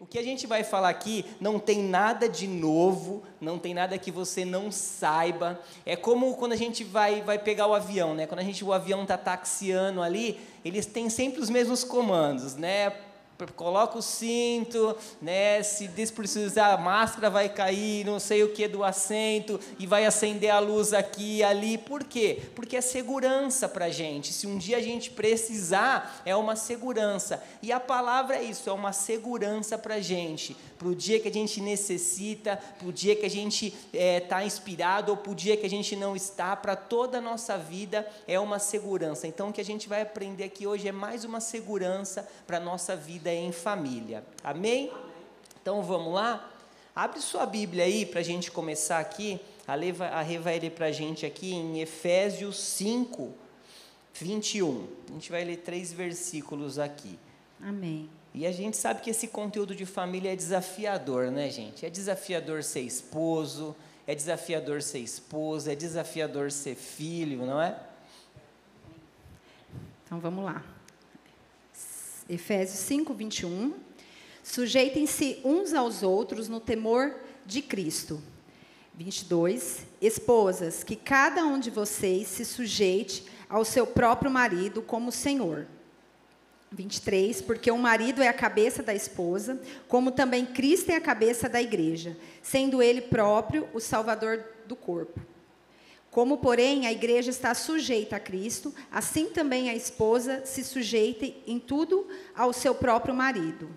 o que a gente vai falar aqui não tem nada de novo, não tem nada que você não saiba. É como quando a gente vai pegar o avião, né? Quando o avião está taxiando ali, eles têm sempre os mesmos comandos, né? Coloca o cinto, né? Se desprecisar a máscara vai cair, não sei o que do assento, e vai acender a luz aqui e ali. Por quê? Porque é segurança para a gente. Se um dia a gente precisar, é uma segurança. E a palavra é isso, é uma segurança para a gente. Para o dia que a gente necessita, para o dia que a gente está inspirado, ou para o dia que a gente não está, para toda a nossa vida é uma segurança. Então o que a gente vai aprender aqui hoje é mais uma segurança para a nossa vida em família. Amém? Então vamos lá? Abre sua Bíblia aí para a gente começar aqui. A Rê vai ler para a gente aqui em Efésios 5, 21. A gente vai ler 3 versículos aqui. Amém. E a gente sabe que esse conteúdo de família é desafiador, né, gente? É desafiador ser esposo, é desafiador ser esposa, é desafiador ser filho, não é? Então vamos lá. Efésios 5, 21. Sujeitem-se uns aos outros no temor de Cristo. 22. Esposas, que cada um de vocês se sujeite ao seu próprio marido como Senhor. 23. Porque o marido é a cabeça da esposa, como também Cristo é a cabeça da igreja, sendo ele próprio o Salvador do corpo. Como, porém, a igreja está sujeita a Cristo, assim também a esposa se sujeite em tudo ao seu próprio marido.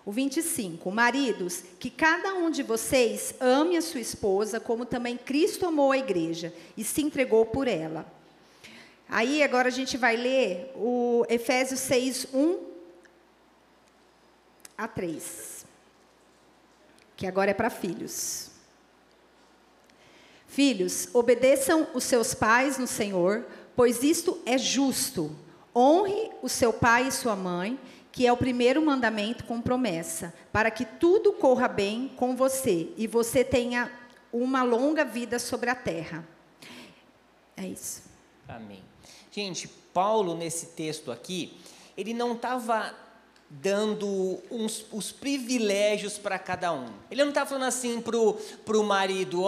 O 25. Maridos, que cada um de vocês ame a sua esposa, como também Cristo amou a igreja e se entregou por ela. Aí, agora a gente vai ler o Efésios 6, 1 a 3, que agora é para filhos. Filhos, obedeçam os seus pais no Senhor, pois isto é justo. Honre o seu pai e sua mãe, que é o primeiro mandamento com promessa, para que tudo corra bem com você e você tenha uma longa vida sobre a terra. É isso. Amém. Gente, Paulo, nesse texto aqui, ele não estava dando os privilégios para cada um. Ele não estava falando assim para o marido,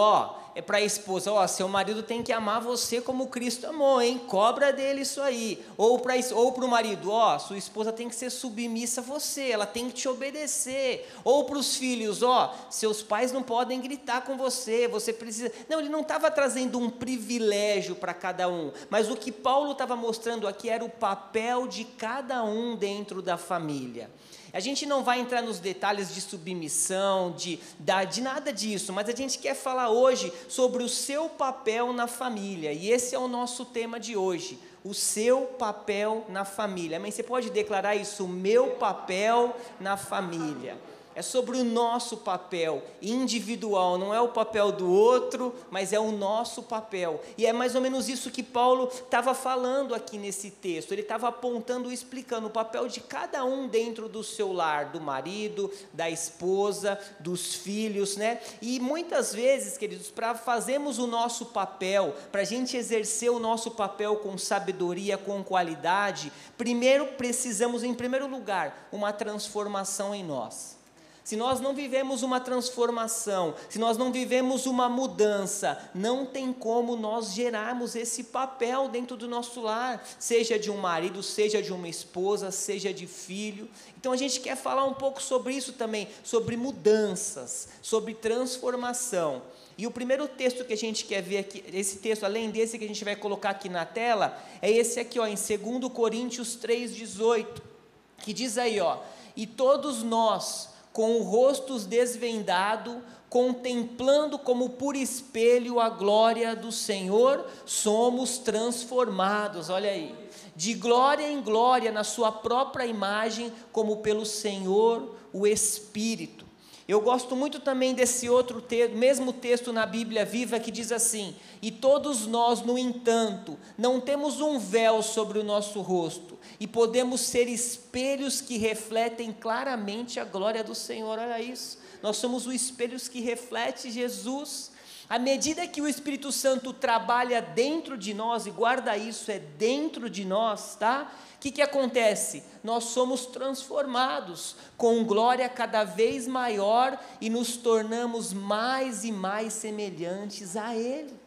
para a esposa, seu marido tem que amar você como Cristo amou, hein? Cobra dele isso aí. Ou para o marido, sua esposa tem que ser submissa a você, ela tem que te obedecer. Ou para os filhos, seus pais não podem gritar com você, você precisa... Não, ele não estava trazendo um privilégio para cada um, mas o que Paulo estava mostrando aqui era o papel de cada um dentro da família. A gente não vai entrar nos detalhes de submissão, de nada disso, mas a gente quer falar hoje sobre o seu papel na família, e esse é o nosso tema de hoje, o seu papel na família. Amém? Você pode declarar isso, o meu papel na família. É sobre o nosso papel individual, não é o papel do outro, mas é o nosso papel. E é mais ou menos isso que Paulo estava falando aqui nesse texto. Ele estava apontando e explicando o papel de cada um dentro do seu lar, do marido, da esposa, dos filhos, né? E muitas vezes, queridos, para fazermos o nosso papel, para a gente exercer o nosso papel com sabedoria, com qualidade, primeiro precisamos, em primeiro lugar, uma transformação em nós. Se nós não vivemos uma transformação, se nós não vivemos uma mudança, não tem como nós gerarmos esse papel dentro do nosso lar, seja de um marido, seja de uma esposa, seja de filho. Então a gente quer falar um pouco sobre isso também, sobre mudanças, sobre transformação. E o primeiro texto que a gente quer ver aqui, esse texto, além desse que a gente vai colocar aqui na tela, é esse aqui, em 2 Coríntios 3,18, que diz aí, e todos nós, com o rosto desvendado, contemplando como por espelho a glória do Senhor, somos transformados, olha aí, de glória em glória, na sua própria imagem, como pelo Senhor, o Espírito. Eu gosto muito também desse outro mesmo texto na Bíblia Viva, que diz assim, e todos nós, no entanto, não temos um véu sobre o nosso rosto, e podemos ser espelhos que refletem claramente a glória do Senhor. Olha isso, nós somos os espelhos que refletem Jesus. À medida que o Espírito Santo trabalha dentro de nós, e guarda isso, é dentro de nós, tá? O que acontece? Nós somos transformados com glória cada vez maior e nos tornamos mais e mais semelhantes a Ele.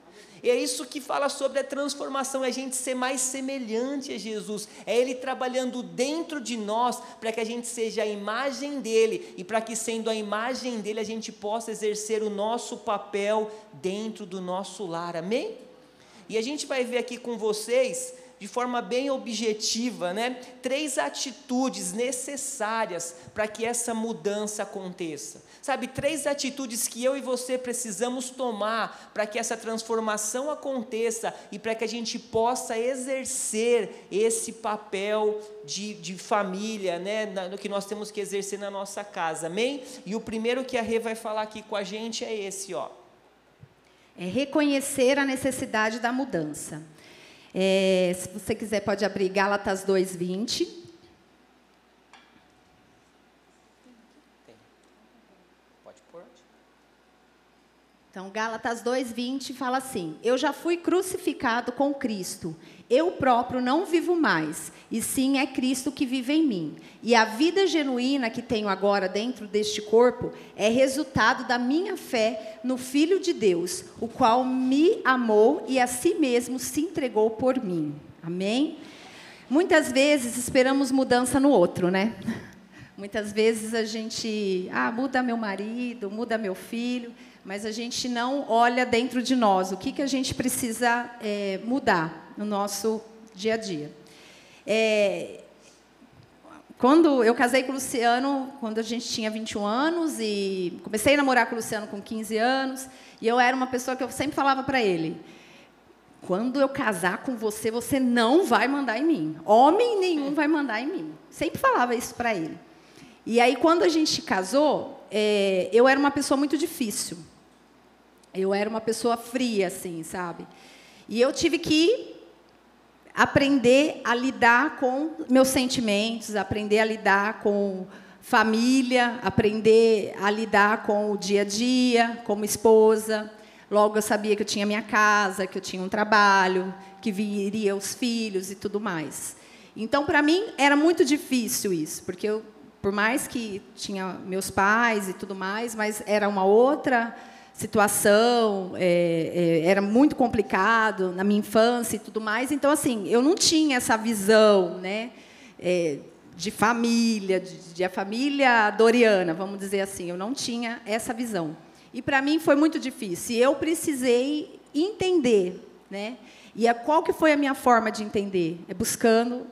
E é isso que fala sobre a transformação, é a gente ser mais semelhante a Jesus, é Ele trabalhando dentro de nós, para que a gente seja a imagem dEle, e para que sendo a imagem dEle, a gente possa exercer o nosso papel dentro do nosso lar, amém? E a gente vai ver aqui com vocês, de forma bem objetiva, né, 3 atitudes necessárias para que essa mudança aconteça. Sabe, 3 atitudes que eu e você precisamos tomar para que essa transformação aconteça e para que a gente possa exercer esse papel de família, né, no que nós temos que exercer na nossa casa, amém? E o primeiro que a Rê vai falar aqui com a gente é esse, ó. É reconhecer a necessidade da mudança. Se você quiser, pode abrir Gálatas 2:20. Pode pôr. Então, Gálatas 2:20 fala assim: eu já fui crucificado com Cristo. Eu próprio não vivo mais, e sim é Cristo que vive em mim. E a vida genuína que tenho agora dentro deste corpo é resultado da minha fé no Filho de Deus, o qual me amou e a si mesmo se entregou por mim. Amém? Muitas vezes esperamos mudança no outro, né? Muitas vezes a gente, muda meu marido, muda meu filho, mas a gente não olha dentro de nós o que a gente precisa mudar no nosso dia a dia. Quando eu casei com o Luciano, quando a gente tinha 21 anos, e comecei a namorar com o Luciano com 15 anos, e eu era uma pessoa que eu sempre falava para ele: quando eu casar com você, você não vai mandar em mim. Homem nenhum vai mandar em mim. Sempre falava isso para ele. E aí, quando a gente casou, eu era uma pessoa muito difícil. Eu era uma pessoa fria, assim, sabe? E eu tive que aprender a lidar com meus sentimentos, aprender a lidar com família, aprender a lidar com o dia a dia, como esposa. Logo eu sabia que eu tinha minha casa, que eu tinha um trabalho, que viria os filhos e tudo mais. Então, para mim, era muito difícil isso, porque eu, por mais que tinha meus pais e tudo mais, mas era uma outra situação, era muito complicado na minha infância e tudo mais. Então, assim, eu não tinha essa visão, né, de família, de a família doriana, vamos dizer assim. Eu não tinha essa visão. E, para mim, foi muito difícil. E eu precisei entender, né? E qual que foi a minha forma de entender? Buscando,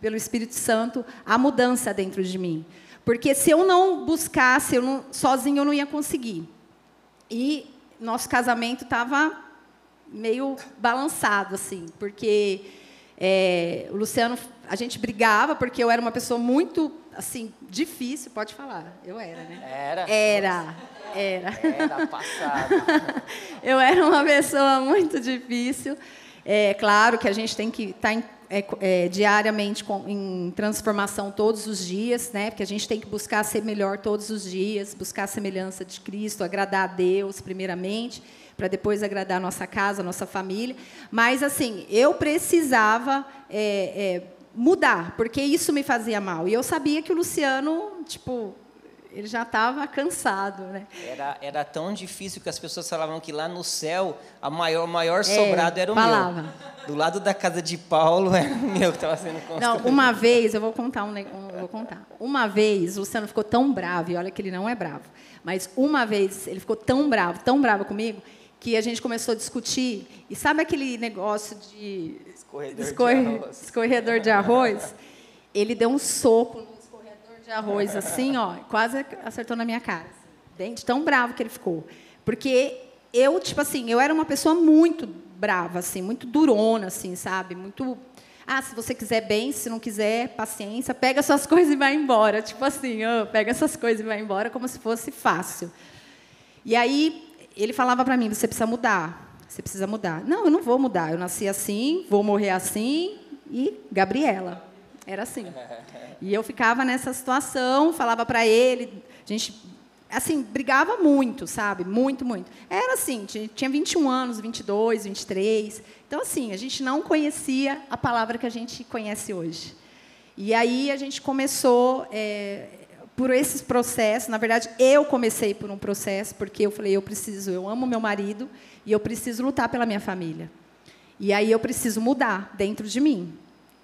pelo Espírito Santo, a mudança dentro de mim. Porque, se eu não buscasse, sozinho eu não ia conseguir. E nosso casamento estava meio balançado, assim, porque o Luciano, a gente brigava, porque eu era uma pessoa muito, assim, difícil, pode falar, eu era, né? Era passado. Eu era uma pessoa muito difícil. Claro que a gente tem que estar diariamente em transformação todos os dias, né? Porque a gente tem que buscar ser melhor todos os dias, buscar a semelhança de Cristo, agradar a Deus primeiramente, para depois agradar a nossa casa, a nossa família. Mas, assim, eu precisava mudar, porque isso me fazia mal. E eu sabia que o Luciano, tipo, ele já estava cansado, né? Era tão difícil que as pessoas falavam que lá no céu o maior sobrado era o meu. Do lado da casa de Paulo era o meu que estava sendo construído. Não, uma vez, eu vou contar Uma vez, o Luciano ficou tão bravo, e olha que ele não é bravo, mas uma vez ele ficou tão bravo comigo, que a gente começou a discutir. E sabe aquele negócio de escorredor de arroz? Ele deu um soco no escorredor de arroz, assim, ó, quase acertou na minha cara. De tão bravo que ele ficou. Porque eu, tipo assim, eu era uma pessoa muito brava, assim, muito durona, assim, sabe? Muito... se você quiser bem, se não quiser, paciência, pega suas coisas e vai embora. Tipo assim, pega suas coisas e vai embora, como se fosse fácil. E aí, ele falava para mim: você precisa mudar, você precisa mudar. Não, eu não vou mudar, eu nasci assim, vou morrer assim, e Gabriela. Era assim. E eu ficava nessa situação, falava para ele, a gente assim, brigava muito, sabe? Muito, muito. Era assim, tinha 21 anos, 22, 23. Então, assim, a gente não conhecia a palavra que a gente conhece hoje. E aí a gente começou por esses processos. Na verdade, eu comecei por um processo, porque eu falei, eu amo meu marido e eu preciso lutar pela minha família. E aí eu preciso mudar dentro de mim.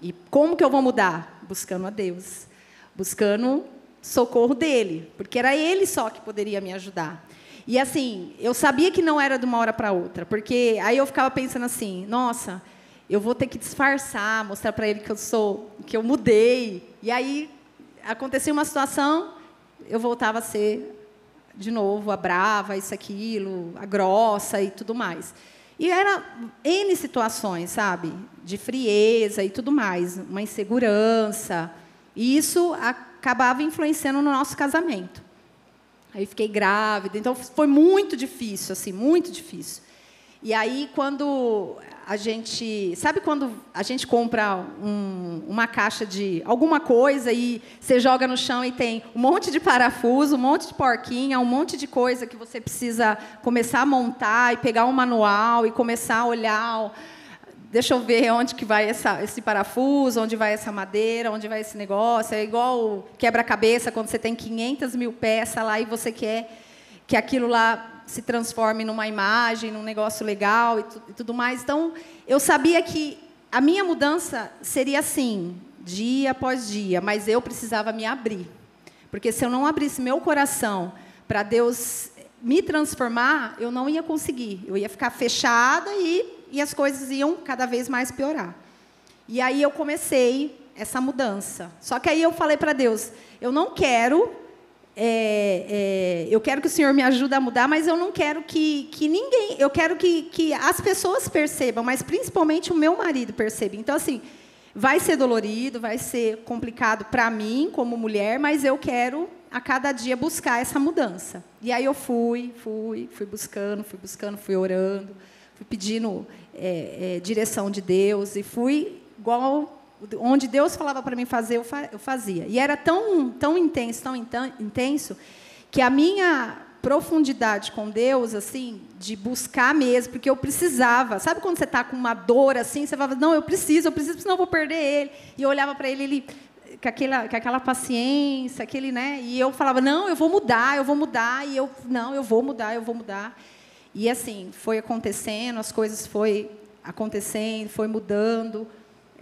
E como que eu vou mudar? Buscando a Deus. Buscando socorro dele, porque era ele só que poderia me ajudar. E assim, eu sabia que não era de uma hora para outra, porque aí eu ficava pensando assim, nossa, eu vou ter que disfarçar, mostrar para ele que eu mudei. E aí acontecia uma situação, eu voltava a ser de novo a brava, isso, aquilo, a grossa e tudo mais. E era N situações, sabe, de frieza e tudo mais, uma insegurança. E isso acabava influenciando no nosso casamento. Aí fiquei grávida, então foi muito difícil, assim, muito difícil. E aí, quando a gente... Sabe quando a gente compra uma caixa de alguma coisa e você joga no chão e tem um monte de parafuso, um monte de porquinha, um monte de coisa que você precisa começar a montar e pegar um manual e começar a olhar... Deixa eu ver onde que vai esse parafuso, onde vai essa madeira, onde vai esse negócio. É igual quebra-cabeça, quando você tem 500 mil peças lá e você quer que aquilo lá se transforme numa imagem, num negócio legal e tudo mais. Então, eu sabia que a minha mudança seria assim, dia após dia, mas eu precisava me abrir. Porque se eu não abrisse meu coração para Deus me transformar, eu não ia conseguir. Eu ia ficar fechada e as coisas iam cada vez mais piorar. E aí eu comecei essa mudança. Só que aí eu falei para Deus, eu não quero... eu quero que o Senhor me ajude a mudar, mas eu não quero que ninguém... Eu quero que as pessoas percebam, mas principalmente o meu marido perceba. Então, assim, vai ser dolorido, vai ser complicado para mim, como mulher, mas eu quero, a cada dia, buscar essa mudança. E aí eu fui buscando, fui orando, fui pedindo direção de Deus, e fui igual... Onde Deus falava para mim fazer, eu fazia. E era tão intenso, que a minha profundidade com Deus, assim, de buscar mesmo, porque eu precisava. Sabe quando você está com uma dor assim, você fala, não, eu preciso, senão eu vou perder ele. E eu olhava para ele com aquela paciência, né? E eu falava, não, eu vou mudar. E eu vou mudar. E assim, foi acontecendo, as coisas foi acontecendo, foi mudando.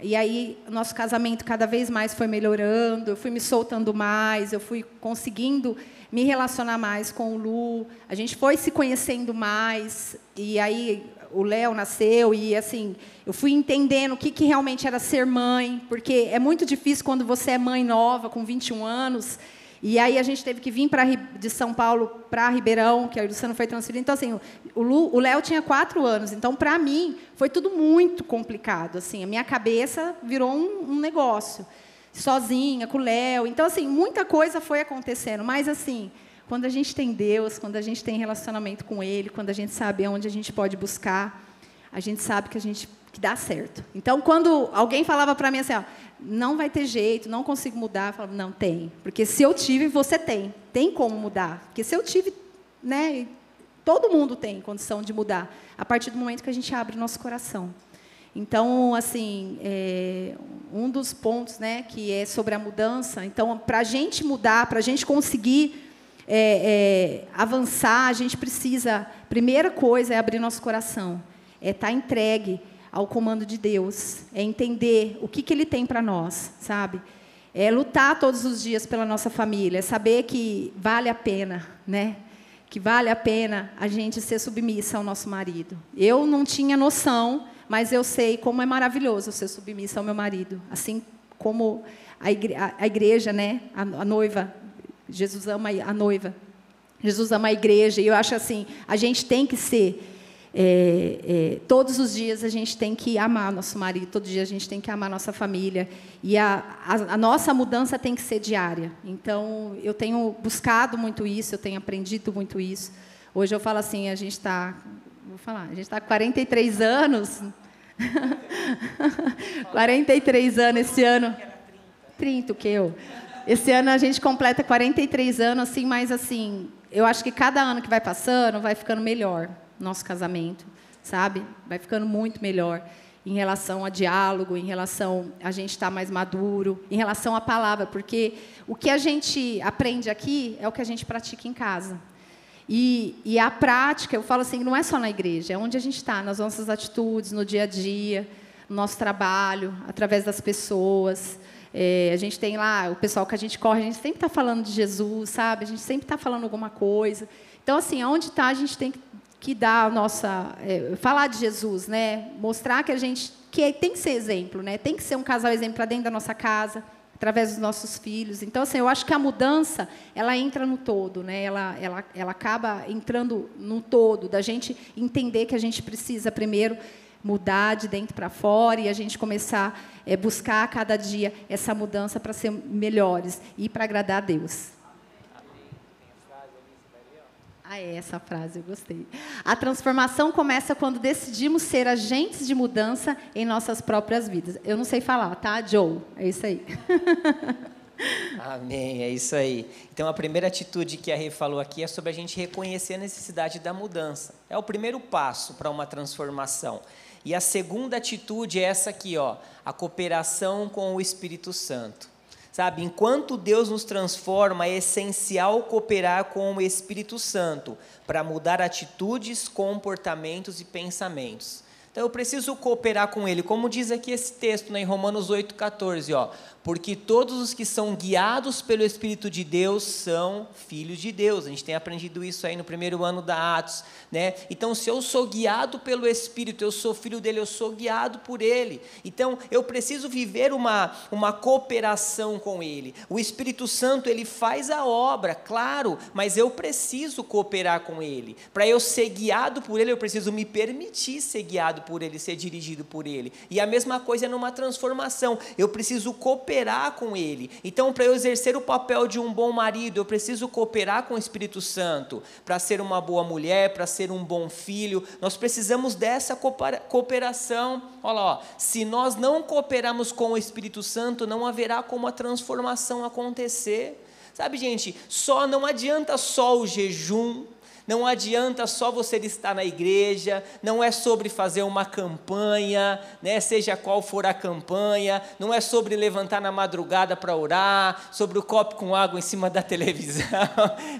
E aí, o nosso casamento cada vez mais foi melhorando, eu fui me soltando mais, eu fui conseguindo me relacionar mais com o Lu, a gente foi se conhecendo mais, e aí o Léo nasceu, e assim, eu fui entendendo o que realmente era ser mãe, porque é muito difícil quando você é mãe nova, com 21 anos, e aí a gente teve que vir de São Paulo para Ribeirão, que a Luciana foi transferida. Então, assim, o Léo tinha 4 anos. Então, para mim, foi tudo muito complicado. Assim, a minha cabeça virou um negócio. Sozinha, com o Léo. Então, assim, muita coisa foi acontecendo. Mas, assim, quando a gente tem Deus, quando a gente tem relacionamento com Ele, quando a gente sabe onde a gente pode buscar, a gente sabe que dá certo. Então, quando alguém falava para mim assim, ó, não vai ter jeito, não consigo mudar, eu falava, não, tem. Porque se eu tive, você tem. Tem como mudar. Porque se eu tive, né, todo mundo tem condição de mudar, a partir do momento que a gente abre o nosso coração. Então, assim, um dos pontos, né, que é sobre a mudança, então, para a gente mudar, para a gente conseguir avançar, a gente precisa, primeira coisa é abrir nosso coração, é estar entregue ao comando de Deus, é entender o que Ele tem para nós, sabe? É lutar todos os dias pela nossa família, é saber que vale a pena, né? Que vale a pena a gente ser submissa ao nosso marido. Eu não tinha noção, mas eu sei como é maravilhoso ser submissa ao meu marido, assim como a igreja, né? A noiva, Jesus ama a noiva, Jesus ama a igreja, e eu acho assim, a gente tem que ser... todos os dias a gente tem que amar nosso marido, todo dia a gente tem que amar nossa família, e a nossa mudança tem que ser diária. Então, eu tenho buscado muito isso, eu tenho aprendido muito isso. Hoje eu falo assim, a gente está com 43 anos, 43 anos esse ano, 30 o que eu? Esse ano a gente completa 43 anos, assim, mas assim, eu acho que cada ano que vai passando, vai ficando melhor nosso casamento, sabe? Vai ficando muito melhor em relação a diálogo, em relação a gente estar mais maduro, em relação à palavra, porque o que a gente aprende aqui é o que a gente pratica em casa. E a prática, eu falo assim, não é só na igreja, é onde a gente está, nas nossas atitudes, no dia a dia, no nosso trabalho, através das pessoas. A gente tem lá o pessoal que a gente corre, a gente sempre está falando de Jesus, sabe? A gente sempre está falando alguma coisa. Então, assim, onde está, a gente tem que dar a nossa... falar de Jesus, né? Mostrar que a gente... que tem que ser exemplo, né? Tem que ser um casal exemplo para dentro da nossa casa, através dos nossos filhos. Então, assim, eu acho que a mudança, ela entra no todo, né? Ela acaba entrando no todo, da gente entender que a gente precisa, primeiro, mudar de dentro para fora e a gente começar a buscar a cada dia essa mudança para ser melhores e para agradar a Deus. Essa frase eu gostei. A transformação começa quando decidimos ser agentes de mudança em nossas próprias vidas. Eu não sei falar, tá, Joe? É isso aí. Amém, é isso aí. Então, a primeira atitude que a Rê falou aqui é sobre a gente reconhecer a necessidade da mudança. É o primeiro passo para uma transformação. E a segunda atitude é essa aqui, ó, a cooperação com o Espírito Santo. Sabe, enquanto Deus nos transforma, é essencial cooperar com o Espírito Santo para mudar atitudes, comportamentos e pensamentos. Então, eu preciso cooperar com Ele, como diz aqui esse texto, né, em Romanos 8,14, ó, porque todos os que são guiados pelo Espírito de Deus são filhos de Deus. A gente tem aprendido isso aí no primeiro ano da Atos, né? Então, se eu sou guiado pelo Espírito, eu sou filho dele, eu sou guiado por ele. Então, eu preciso viver uma cooperação com ele. O Espírito Santo, ele faz a obra, claro, mas eu preciso cooperar com ele. Para eu ser guiado por ele, eu preciso me permitir ser guiado por ele, ser dirigido por ele. E a mesma coisa numa transformação. Eu preciso cooperar com ele. Então, para eu exercer o papel de um bom marido, eu preciso cooperar com o Espírito Santo. Para ser uma boa mulher, para ser um bom filho, nós precisamos dessa cooperação. Olha lá, ó, se nós não cooperarmos com o Espírito Santo, não haverá como a transformação acontecer. Sabe, gente, não adianta só o jejum, não adianta só você estar na igreja, não é sobre fazer uma campanha, né, seja qual for a campanha, não é sobre levantar na madrugada para orar, sobre o copo com água em cima da televisão,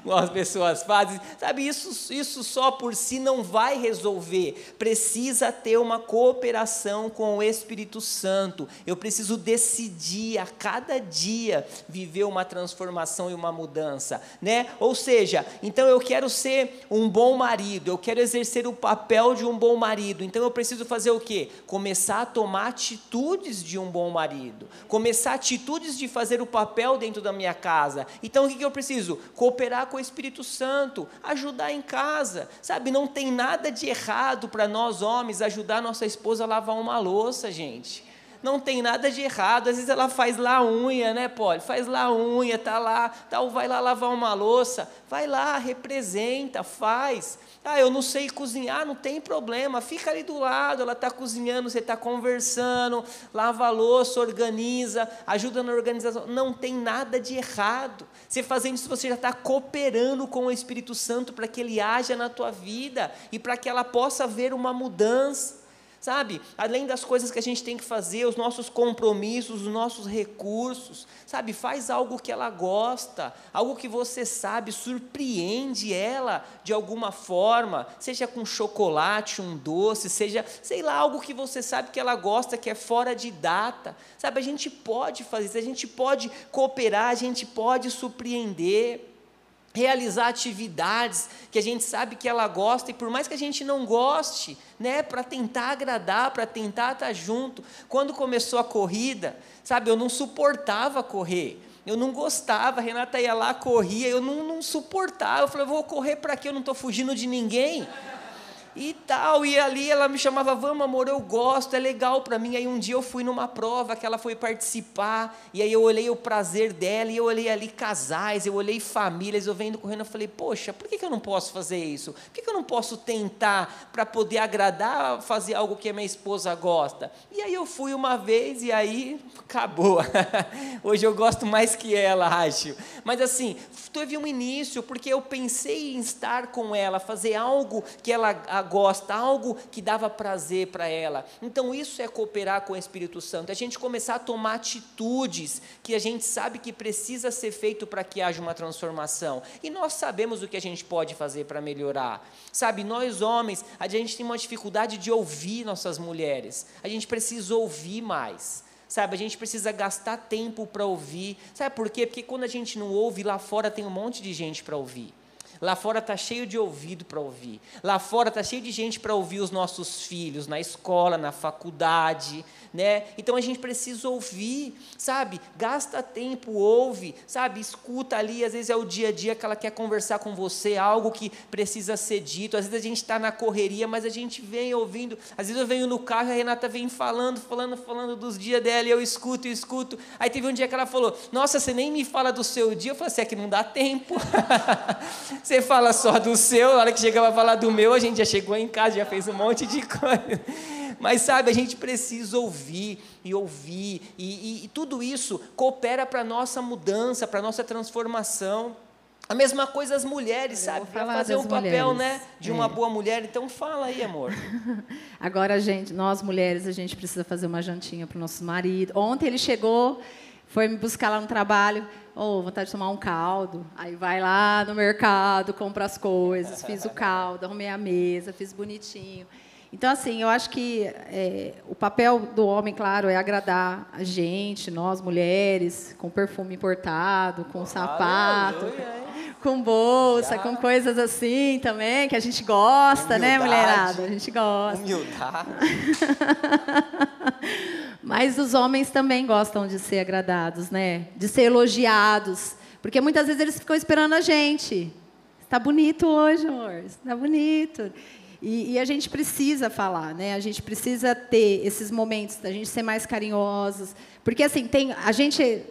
como as pessoas fazem, sabe, isso só por si não vai resolver, precisa ter uma cooperação com o Espírito Santo, eu preciso decidir a cada dia viver uma transformação e uma mudança, né, ou seja, então eu quero ser um bom marido, eu quero exercer o papel de um bom marido, então eu preciso fazer o quê? Começar a tomar atitudes de um bom marido, começar atitudes de fazer o papel dentro da minha casa. Então o que eu preciso? Cooperar com o Espírito Santo, ajudar em casa, sabe, não tem nada de errado para nós homens ajudar nossa esposa a lavar uma louça, gente. Não tem nada de errado, às vezes ela faz lá a unha, né, Polly? Faz lá a unha, tá lá, vai lá lavar uma louça, vai lá, representa, faz. Eu não sei cozinhar, não tem problema, fica ali do lado, ela está cozinhando, você está conversando, lava a louça, organiza, ajuda na organização, não tem nada de errado. Você fazendo isso, você já está cooperando com o Espírito Santo para que ele haja na tua vida e para que ela possa ver uma mudança. Sabe, além das coisas que a gente tem que fazer, os nossos compromissos, os nossos recursos, sabe, faz algo que ela gosta, algo que você sabe, surpreende ela de alguma forma, seja com chocolate, um doce, seja, sei lá, algo que você sabe que ela gosta, que é fora de data, sabe, a gente pode fazer isso, a gente pode cooperar, a gente pode surpreender, realizar atividades que a gente sabe que ela gosta, e por mais que a gente não goste, né, para tentar agradar, para tentar estar junto. Quando começou a corrida, sabe, eu não suportava correr, eu não gostava, a Renata ia lá, corria, eu não suportava, eu falei, eu vou correr para quê, eu não estou fugindo de ninguém. e tal, e ali ela me chamava, vamos amor, eu gosto, é legal para mim. Aí um dia eu fui numa prova que ela foi participar, e aí eu olhei o prazer dela, e eu olhei ali casais, eu olhei famílias, eu vendo correndo, eu falei, poxa, por que eu não posso fazer isso? Por que eu não posso tentar para poder agradar, fazer algo que a minha esposa gosta? E aí eu fui uma vez, e aí acabou. Hoje eu gosto mais que ela, acho. Mas assim, teve um início, porque eu pensei em estar com ela, fazer algo que ela gosta, algo que dava prazer para ela. Então isso é cooperar com o Espírito Santo, a gente começar a tomar atitudes que a gente sabe que precisa ser feito para que haja uma transformação, e nós sabemos o que a gente pode fazer para melhorar, sabe, nós homens, a gente tem uma dificuldade de ouvir nossas mulheres, a gente precisa ouvir mais, sabe, a gente precisa gastar tempo para ouvir, sabe por quê? Porque quando a gente não ouve, lá fora tem um monte de gente para ouvir. Lá fora está cheio de ouvido para ouvir. Lá fora está cheio de gente para ouvir os nossos filhos, na escola, na faculdade, né? Então a gente precisa ouvir, sabe? Gasta tempo, ouve, sabe? Escuta ali, às vezes é o dia a dia que ela quer conversar com você, algo que precisa ser dito. Às vezes a gente está na correria, mas a gente vem ouvindo. Às vezes eu venho no carro e a Renata vem falando dos dias dela, e eu escuto. Aí teve um dia que ela falou, nossa, você nem me fala do seu dia. Eu falei assim, é que não dá tempo. Você fala só do seu, na hora que chega para falar do meu, a gente já chegou em casa, já fez um monte de coisa. Mas sabe, a gente precisa ouvir, e tudo isso coopera para a nossa mudança, para a nossa transformação. A mesma coisa as mulheres, sabe? Para fazer um papel, né, de uma boa mulher. Então fala aí, amor. Agora, nós mulheres, a gente precisa fazer uma jantinha para o nosso marido. Ontem ele chegou, foi me buscar lá no trabalho, vontade de tomar um caldo. Aí vai lá no mercado, compra as coisas, fiz o caldo, arrumei a mesa, fiz bonitinho. Então, assim, eu acho que o papel do homem, claro, é agradar a gente, nós mulheres, com perfume importado, com sapato, com bolsa, com coisas assim também, que a gente gosta, né, mulherada? A gente gosta. Humildade. Mas os homens também gostam de ser agradados, né? De ser elogiados. Porque muitas vezes eles ficam esperando a gente. Está bonito hoje, amor. Está bonito. E a gente precisa falar, né? A gente precisa ter esses momentos da gente ser mais carinhosos. Porque, assim, a gente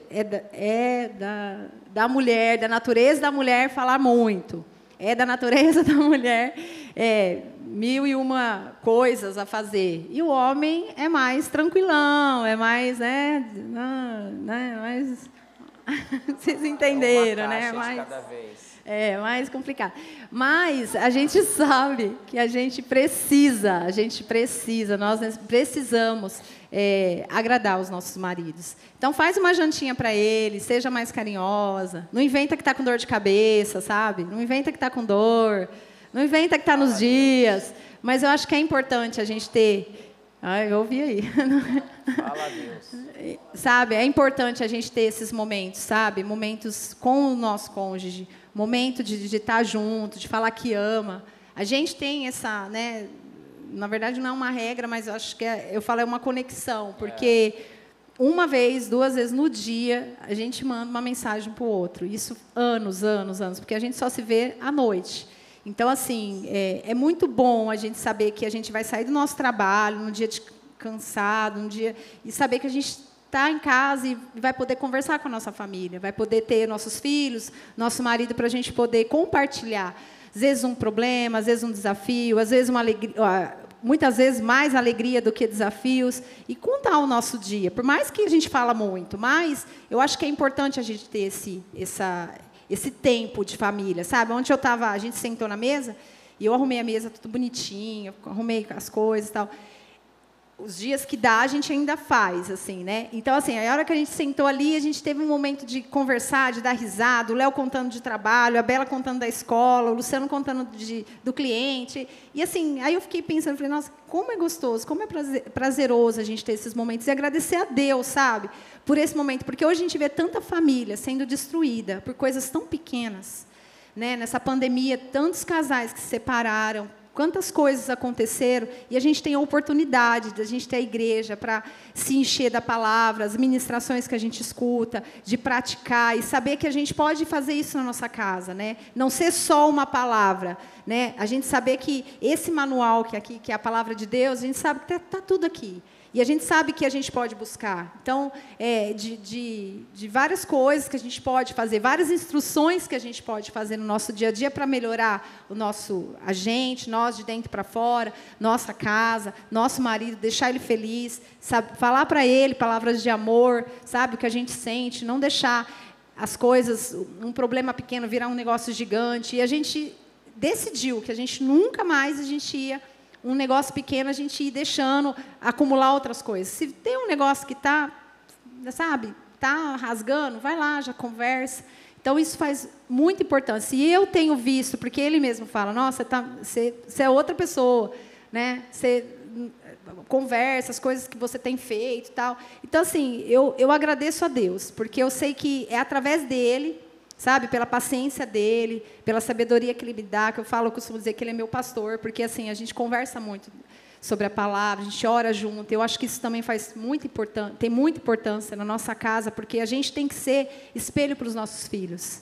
da mulher, da natureza da mulher falar muito. É da natureza da mulher 1001 coisas a fazer. E o homem é mais tranquilão, é mais, mais... Vocês entenderam, né? Mais complicado. Mas a gente sabe que nós precisamos agradar os nossos maridos. Então faz uma jantinha para eles, seja mais carinhosa. Não inventa que está com dor de cabeça, sabe? Não inventa que está com dor. Não inventa que está nos dias. Mas eu acho que é importante a gente ter... eu ouvi aí. Fala a Deus. Sabe, é importante a gente ter esses momentos, sabe? Momentos com o nosso cônjuge, momento de estar junto, de falar que ama. A gente tem essa, né? Na verdade, não é uma regra, mas eu acho que eu falo é uma conexão, porque uma vez, 2 vezes no dia, a gente manda uma mensagem para o outro. Isso anos, porque a gente só se vê à noite. Então, assim, é muito bom a gente saber que a gente vai sair do nosso trabalho num dia cansado, e saber que a gente está em casa e vai poder conversar com a nossa família, vai poder ter nossos filhos, nosso marido, para a gente poder compartilhar. Às vezes um problema, às vezes um desafio, às vezes uma alegria, muitas vezes mais alegria do que desafios, e contar o nosso dia. Por mais que a gente fala muito, mas eu acho que é importante a gente ter esse tempo de família, sabe? Onde eu estava, a gente sentou na mesa, e eu arrumei a mesa tudo bonitinho, arrumei as coisas e tal. Os dias que dá, a gente ainda faz, assim, né? Então, assim, a hora que a gente sentou ali, a gente teve um momento de conversar, de dar risada, o Léo contando de trabalho, a Bela contando da escola, o Luciano contando do cliente. E, assim, aí eu fiquei pensando, falei, nossa, como é gostoso, como é prazeroso a gente ter esses momentos. E agradecer a Deus, sabe? Por esse momento. Porque hoje a gente vê tanta família sendo destruída por coisas tão pequenas, né? Nessa pandemia, tantos casais que se separaram Quantas coisas aconteceram e a gente tem a oportunidade de a gente ter a igreja para se encher da palavra, as ministrações que a gente escuta, de praticar e saber que a gente pode fazer isso na nossa casa, né? Não ser só uma palavra, né? A gente saber que esse manual que aqui, que é a palavra de Deus, a gente sabe que está tudo aqui. E a gente sabe que a gente pode buscar. Então, de várias coisas que a gente pode fazer, várias instruções que a gente pode fazer no nosso dia a dia para melhorar a gente, nós de dentro para fora, nossa casa, nosso marido, deixar ele feliz, sabe? Falar para ele palavras de amor, sabe? O que a gente sente, não deixar as coisas, um problema pequeno virar um negócio gigante. E a gente decidiu que a gente nunca mais ia um negócio pequeno, a gente ir deixando acumular outras coisas. Se tem um negócio que está, sabe, está rasgando, vai lá, já conversa. Então, isso faz muita importância. E eu tenho visto, porque ele mesmo fala, nossa, você é outra pessoa, né? Você conversa, as coisas que você tem feito e tal. Então, assim, eu agradeço a Deus, porque eu sei que é através dele, sabe, pela paciência dele, pela sabedoria que ele me dá, que eu costumo dizer que ele é meu pastor, porque assim, a gente conversa muito sobre a palavra, a gente ora junto. Eu acho que isso também tem muita importância na nossa casa, porque a gente tem que ser espelho para os nossos filhos.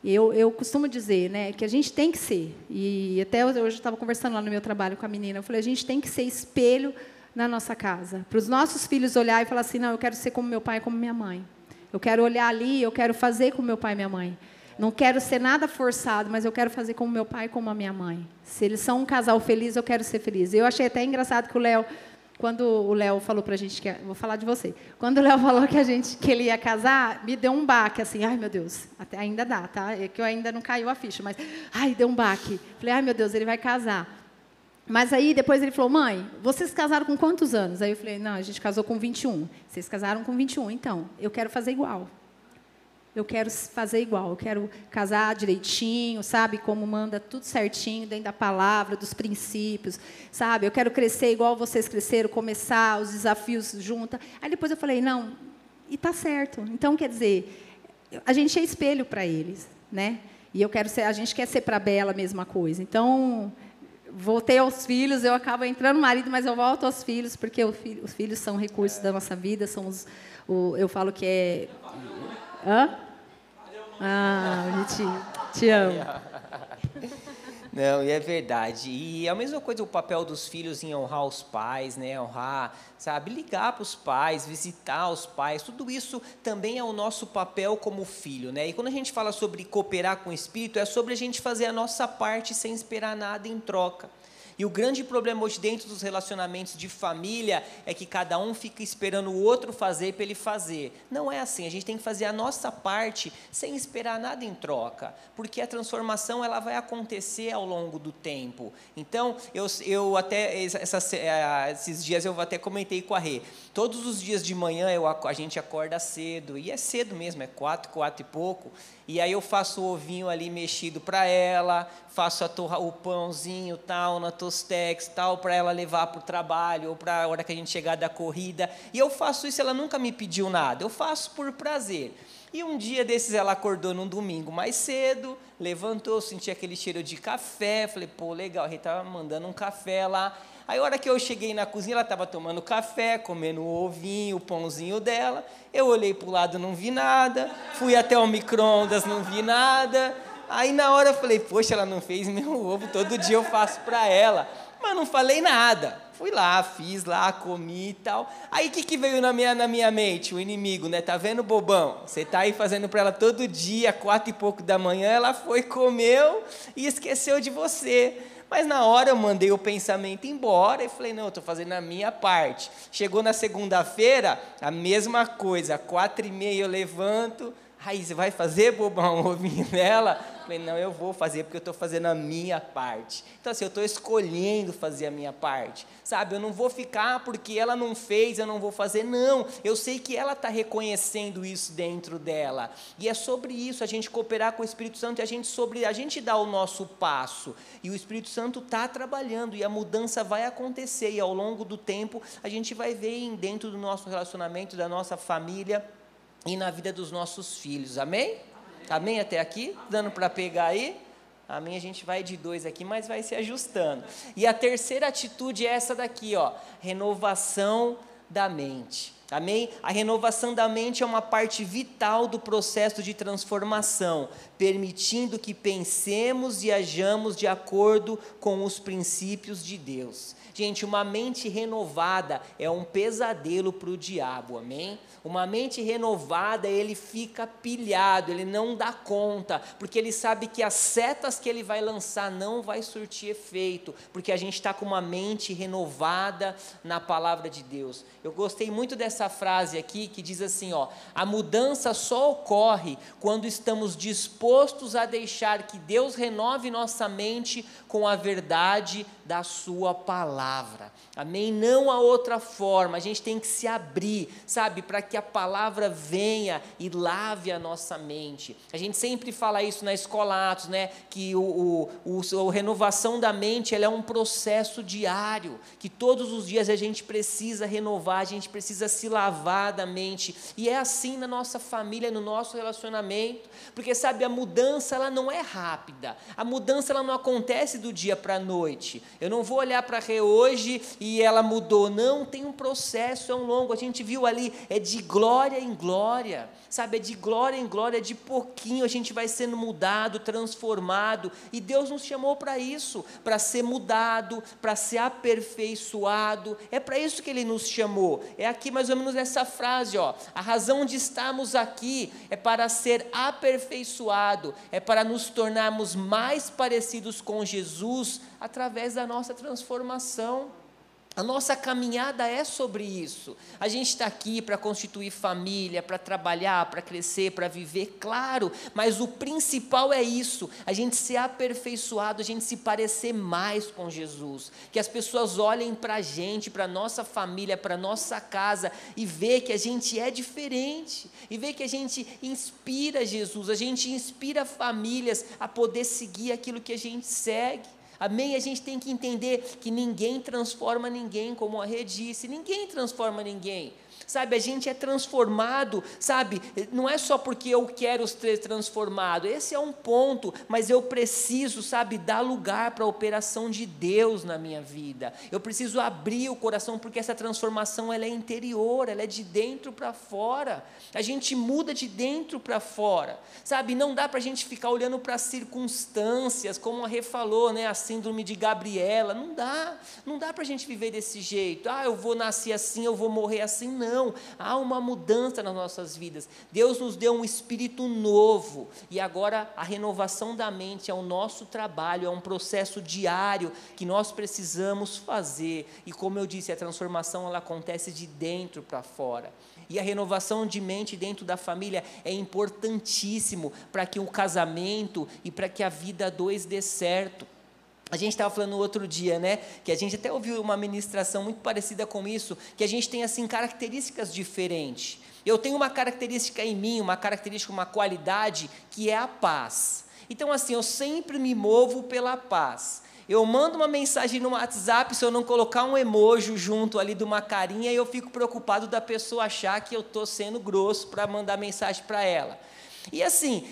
Eu costumo dizer, né, que a gente tem que ser, e até hoje eu estava conversando lá no meu trabalho com a menina, eu falei, a gente tem que ser espelho na nossa casa, para os nossos filhos olhar e falar assim, não, eu quero ser como meu pai e como minha mãe. Eu quero olhar ali, eu quero fazer como meu pai e minha mãe. Não quero ser nada forçado, mas eu quero fazer como meu pai e como a minha mãe. Se eles são um casal feliz, eu quero ser feliz. Eu achei até engraçado que quando o Léo falou para a gente, vou falar de você, quando o Léo falou que ele ia casar, me deu um baque, assim, ai meu Deus, até ainda dá, tá? É que eu ainda não caiu a ficha, mas, ai, deu um baque. Falei, ai meu Deus, ele vai casar. Mas aí, depois ele falou, mãe, vocês casaram com quantos anos? Aí eu falei, não, a gente casou com 21. Vocês casaram com 21, então, eu quero fazer igual. Eu quero fazer igual, eu quero casar direitinho, sabe? Como manda tudo certinho, dentro da palavra, dos princípios, sabe? Eu quero crescer igual vocês cresceram, começar os desafios juntas. Aí depois eu falei, não, e tá certo. Então, quer dizer, a gente é espelho para eles, né? E a gente quer ser para a Bela a mesma coisa. Então, voltei aos filhos, eu acabo entrando no marido, mas eu volto aos filhos, porque os filhos são recursos da nossa vida, eu falo que é... Hã? Ah, bonitinho. Te amo. Não, e é verdade. E a mesma coisa o papel dos filhos em honrar os pais, né? Honrar, sabe? Ligar para os pais, visitar os pais. Tudo isso também é o nosso papel como filho, né? E quando a gente fala sobre cooperar com o Espírito, é sobre a gente fazer a nossa parte sem esperar nada em troca. E o grande problema hoje dentro dos relacionamentos de família é que cada um fica esperando o outro fazer para ele fazer. Não é assim, a gente tem que fazer a nossa parte sem esperar nada em troca, porque a transformação ela vai acontecer ao longo do tempo. Então, eu até, esses dias eu até comentei com a Rê, todos os dias de manhã a gente acorda cedo, e é cedo mesmo, é 4 e pouco, e aí eu faço o ovinho ali mexido para ela, faço o pãozinho tal, na Tostex tal, para ela levar para o trabalho, ou para a hora que a gente chegar da corrida. E eu faço isso, ela nunca me pediu nada, eu faço por prazer. E um dia desses ela acordou num domingo mais cedo, levantou, senti aquele cheiro de café, falei, pô, legal, a gente estava mandando um café lá. Aí a hora que eu cheguei na cozinha, ela estava tomando café, comendo o ovinho, o pãozinho dela. Eu olhei para o lado, não vi nada. Fui até o micro-ondas, não vi nada. Aí na hora eu falei, poxa, ela não fez meu ovo, todo dia eu faço para ela. Mas não falei nada. Fui lá, fiz lá, comi e tal. Aí o que veio na minha mente? O inimigo, né? Tá vendo, bobão? Você tá aí fazendo para ela todo dia, 4 e pouco da manhã, ela foi, comeu e esqueceu de você. Mas na hora eu mandei o pensamento embora e falei, não, eu estou fazendo a minha parte. Chegou na segunda-feira, a mesma coisa, 4h30 eu levanto, aí você vai fazer, bobão, o ovinho dela? Falei, não, eu vou fazer porque eu estou fazendo a minha parte. Então assim, eu estou escolhendo fazer a minha parte, sabe? Eu não vou ficar porque ela não fez, eu não vou fazer, não. Eu sei que ela está reconhecendo isso dentro dela. E é sobre isso, a gente cooperar com o Espírito Santo e a gente dar o nosso passo. E o Espírito Santo está trabalhando e a mudança vai acontecer. E ao longo do tempo, a gente vai ver dentro do nosso relacionamento, da nossa família e na vida dos nossos filhos. Amém? Amém até aqui? Dando para pegar aí? Amém? A gente vai de 2 aqui, mas vai se ajustando. E a terceira atitude é essa daqui, ó, renovação da mente. Amém? A renovação da mente é uma parte vital do processo de transformação, permitindo que pensemos e hajamos de acordo com os princípios de Deus. Gente, uma mente renovada é um pesadelo para o diabo, amém? Uma mente renovada, ele fica pilhado, ele não dá conta, porque ele sabe que as setas que ele vai lançar não vai surtir efeito, porque a gente está com uma mente renovada na palavra de Deus. Eu gostei muito dessa frase aqui, que diz assim, ó, a mudança só ocorre quando estamos dispostos a deixar que Deus renove nossa mente com a verdade da sua palavra, amém? Não há outra forma, a gente tem que se abrir, sabe, para que a palavra venha e lave a nossa mente. A gente sempre fala isso na Escola Atos, né, que a renovação da mente, ela é um processo diário, que todos os dias a gente precisa renovar, a gente precisa se lavar da mente, e é assim na nossa família, no nosso relacionamento, porque sabe, a mudança ela não é rápida, a mudança ela não acontece do dia para a noite. Eu não vou olhar para Rê hoje e ela mudou, não, tem um processo, é um longo, a gente viu ali, é de glória em glória, sabe, é de glória em glória, de pouquinho a gente vai sendo mudado, transformado, e Deus nos chamou para isso, para ser mudado, para ser aperfeiçoado, é para isso que Ele nos chamou, é aqui mais ou menos essa frase, ó, a razão de estarmos aqui é para ser aperfeiçoado, é para nos tornarmos mais parecidos com Jesus, através da nossa transformação. A nossa caminhada é sobre isso. A gente está aqui para constituir família, para trabalhar, para crescer, para viver, claro, mas o principal é isso, a gente ser aperfeiçoado, a gente se parecer mais com Jesus, que as pessoas olhem para a gente, para a nossa família, para a nossa casa, e ver que a gente é diferente, e ver que a gente inspira Jesus, a gente inspira famílias a poder seguir aquilo que a gente segue. Amém? A gente tem que entender que ninguém transforma ninguém, como a Rê disse, ninguém transforma ninguém. Sabe, a gente é transformado, sabe, não é só porque eu quero ser transformado, esse é um ponto, mas eu preciso, sabe, dar lugar para a operação de Deus na minha vida, eu preciso abrir o coração, porque essa transformação ela é interior, ela é de dentro para fora, a gente muda de dentro para fora, sabe, não dá para a gente ficar olhando para as circunstâncias, como a Rê falou, né, a síndrome de Gabriela, não dá para a gente viver desse jeito, eu vou nascer assim, eu vou morrer assim, não, há uma mudança nas nossas vidas, Deus nos deu um espírito novo, e agora a renovação da mente é o nosso trabalho, é um processo diário, que nós precisamos fazer, e como eu disse, a transformação ela acontece de dentro para fora, e a renovação de mente dentro da família é importantíssimo, para que o casamento, e para que a vida a dois dê certo. A gente estava falando outro dia, né, que a gente até ouviu uma ministração muito parecida com isso, que a gente tem, assim, características diferentes. Eu tenho uma característica em mim, uma característica, uma qualidade, que é a paz. Então, assim, eu sempre me movo pela paz. Eu mando uma mensagem no WhatsApp, se eu não colocar um emoji junto ali de uma carinha, eu fico preocupado da pessoa achar que eu estou sendo grosso para mandar mensagem para ela. E assim,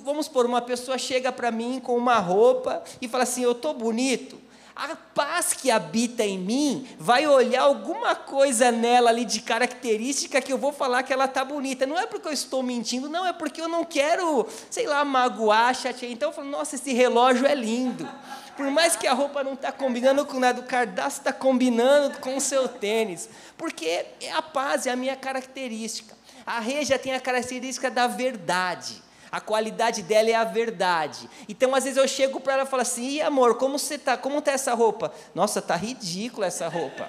vamos supor, uma pessoa chega para mim com uma roupa e fala assim, eu estou bonito. A paz que habita em mim vai olhar alguma coisa nela ali de característica que eu vou falar que ela está bonita. Não é porque eu estou mentindo, não, é porque eu não quero, sei lá, magoar, chatear. Então eu falo, nossa, esse relógio é lindo. Por mais que a roupa não está combinando com nada, o cardápio está combinando com o seu tênis. Porque a paz é a minha característica. A Rê já tem a característica da verdade, a qualidade dela é a verdade, então às vezes eu chego para ela e falo assim, e amor, como você está? Como está essa roupa? Nossa, está ridícula essa roupa,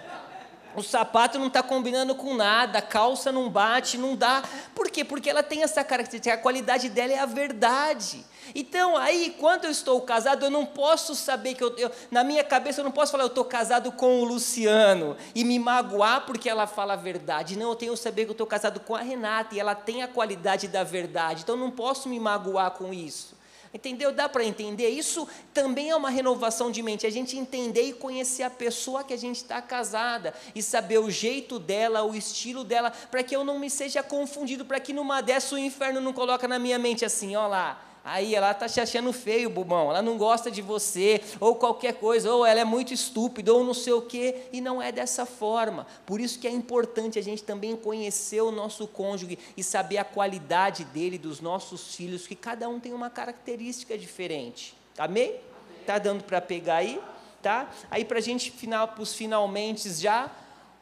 o sapato não está combinando com nada, a calça não bate, não dá, por quê? Porque ela tem essa característica, a qualidade dela é a verdade. Então, aí, quando eu estou casado, eu não posso saber que na minha cabeça, eu não posso falar, eu estou casado com o Luciano, e me magoar porque ela fala a verdade. Não, eu tenho que saber que eu estou casado com a Renata, e ela tem a qualidade da verdade, então eu não posso me magoar com isso. Entendeu? Dá para entender? Isso também é uma renovação de mente, a gente entender e conhecer a pessoa que a gente está casada, e saber o jeito dela, o estilo dela, para que eu não me seja confundido, para que numa dessa o inferno não coloque na minha mente assim, ó lá, Aí ela está te achando feio, bobão, ela não gosta de você, ou qualquer coisa, ou ela é muito estúpida, ou não sei o quê, e não é dessa forma. Por isso que é importante a gente também conhecer o nosso cônjuge e saber a qualidade dele, dos nossos filhos, que cada um tem uma característica diferente. Amém? Tá dando para pegar aí? Tá? Aí para a gente, para os finalmente já,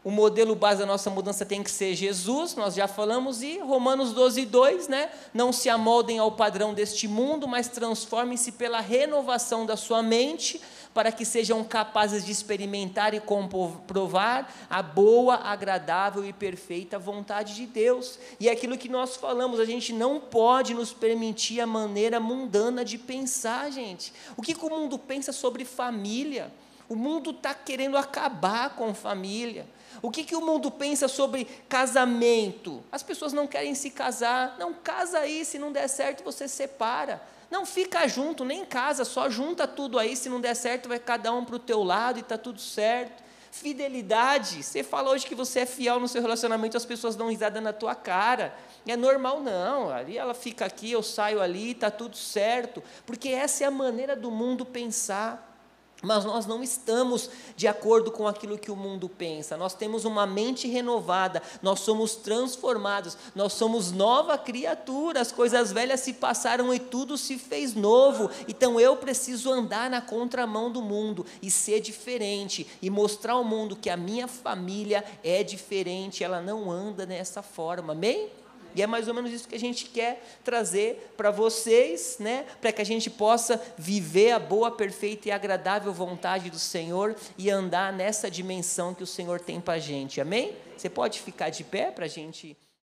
o modelo base da nossa mudança tem que ser Jesus, nós já falamos, e Romanos 12:2, né? Não se amoldem ao padrão deste mundo, mas transformem-se pela renovação da sua mente, para que sejam capazes de experimentar e comprovar a boa, agradável e perfeita vontade de Deus. E é aquilo que nós falamos, a gente não pode nos permitir a maneira mundana de pensar, gente. O que o mundo pensa sobre família? O mundo está querendo acabar com família. O que o mundo pensa sobre casamento? As pessoas não querem se casar. Não, casa aí, se não der certo você separa. Não fica junto, nem casa, só junta tudo aí, se não der certo vai cada um para o teu lado e está tudo certo. Fidelidade, você fala hoje que você é fiel no seu relacionamento, as pessoas dão risada na tua cara. É normal não, ali ela fica aqui, eu saio ali, está tudo certo. Porque essa é a maneira do mundo pensar. Mas nós não estamos de acordo com aquilo que o mundo pensa, nós temos uma mente renovada, nós somos transformados, nós somos nova criatura, as coisas velhas se passaram e tudo se fez novo. Então eu preciso andar na contramão do mundo e ser diferente, e mostrar ao mundo que a minha família é diferente, ela não anda dessa forma, amém? E é mais ou menos isso que a gente quer trazer para vocês, né? Para que a gente possa viver a boa, perfeita e agradável vontade do Senhor e andar nessa dimensão que o Senhor tem para a gente, amém? Você pode ficar de pé para a gente